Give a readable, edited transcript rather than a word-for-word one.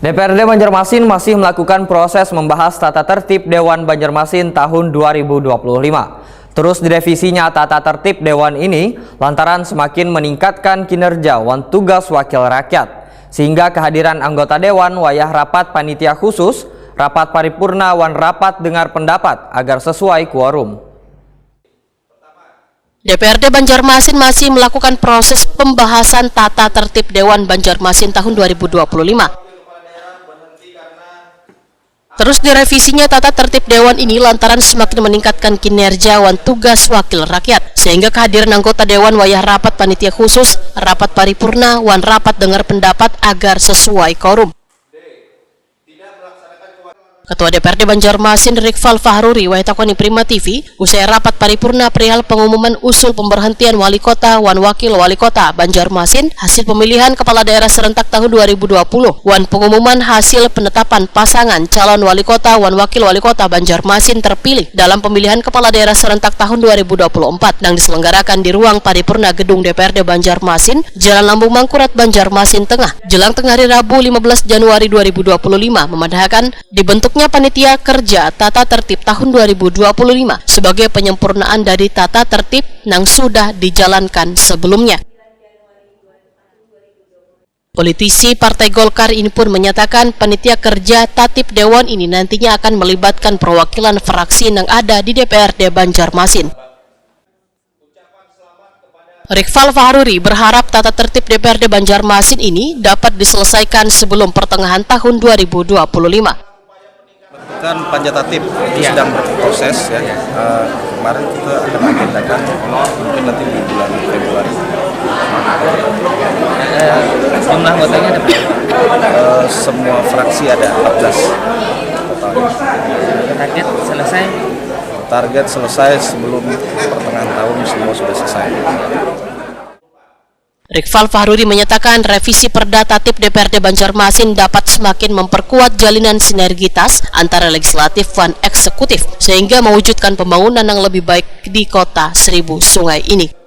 DPRD Banjarmasin masih melakukan proses membahas tata tertib Dewan Banjarmasin tahun 2025. Terus direvisinya tata tertib Dewan ini lantaran semakin meningkatkan kinerja wan tugas wakil rakyat, sehingga kehadiran anggota Dewan wayah rapat panitia khusus, rapat paripurna wan rapat dengar pendapat agar sesuai quorum. DPRD Banjarmasin masih melakukan proses pembahasan tata tertib Dewan Banjarmasin tahun 2025. Terus direvisinya tata tertib Dewan ini lantaran semakin meningkatkan kinerja wan tugas wakil rakyat, sehingga kehadiran anggota Dewan wayah rapat panitia khusus, rapat paripurna wan rapat dengar pendapat agar sesuai quorum. Ketua DPRD Banjarmasin Rikfal Fahruri wahitakoni Prima TV usai rapat paripurna perihal pengumuman usul pemberhentian wali kota wan wakil wali kota Banjarmasin hasil pemilihan kepala daerah serentak tahun 2020 wan pengumuman hasil penetapan pasangan calon wali kota wan wakil wali kota Banjarmasin terpilih dalam pemilihan kepala daerah serentak tahun 2024 yang diselenggarakan di ruang paripurna gedung DPRD Banjarmasin, Jalan Lambung Mangkurat, Banjarmasin Tengah, jelang tengah hari Rabu 15 Januari 2025 memandahkan dibentuknya Panitia Kerja Tata Tertib tahun 2025 sebagai penyempurnaan dari tata tertib yang sudah dijalankan sebelumnya. Politisi Partai Golkar ini pun menyatakan Panitia Kerja Tatip Dewan ini nantinya akan melibatkan perwakilan fraksi yang ada di DPRD Banjarmasin. Rikfal Fahruri berharap tata tertib DPRD Banjarmasin ini dapat diselesaikan sebelum pertengahan tahun 2025. Kan Panja Tatip sedang berproses ya. Kemarin kita akan agendakan mungkin nanti di bulan Februari. Jumlah anggotanya ada berapa? Semua fraksi ada 14 totalnya. Target selesai? Target selesai sebelum pertengahan tahun semua sudah selesai. Rikfal Fahruri menyatakan revisi Perda Tatip DPRD Banjarmasin dapat semakin memperkuat jalinan sinergitas antara legislatif dan eksekutif sehingga mewujudkan pembangunan yang lebih baik di kota Seribu Sungai ini.